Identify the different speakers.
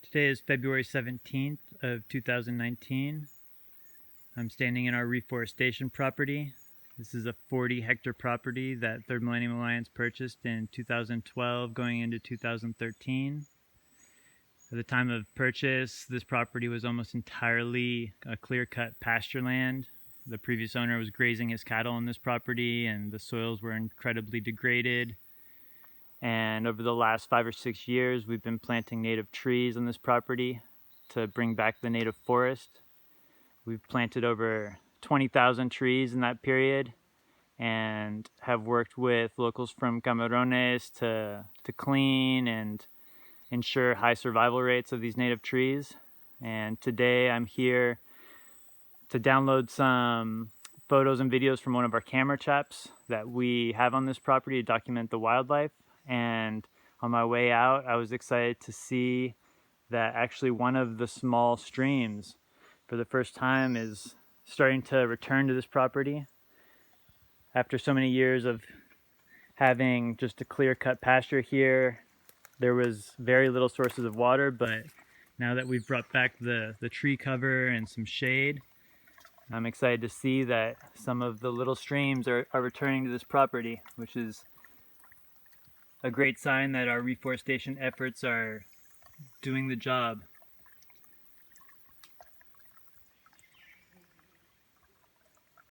Speaker 1: Today is February 17th of 2019. I'm standing in our reforestation property. This is a 40-hectare property that Third Millennium Alliance purchased in 2012 going into 2013. At the time of purchase, this property was almost entirely a clear-cut pasture land. The previous owner was grazing his cattle on this property, and the soils were incredibly degraded. And over the last 5 or 6 years, we've been planting native trees on this property to bring back the native forest. We've planted over 20,000 trees in that period and have worked with locals from Camarones to clean and ensure high survival rates of these native trees. And today I'm here to download some photos and videos from one of our camera traps that we have on this property to document the wildlife. And on my way out, I was excited to see that actually one of the small streams for the first time is starting to return to this property. After so many years of having just a clear-cut pasture here, there was very little sources of water, but now that we've brought back the tree cover and some shade, I'm excited to see that some of the little streams are returning to this property, which is a great sign that our reforestation efforts are doing the job.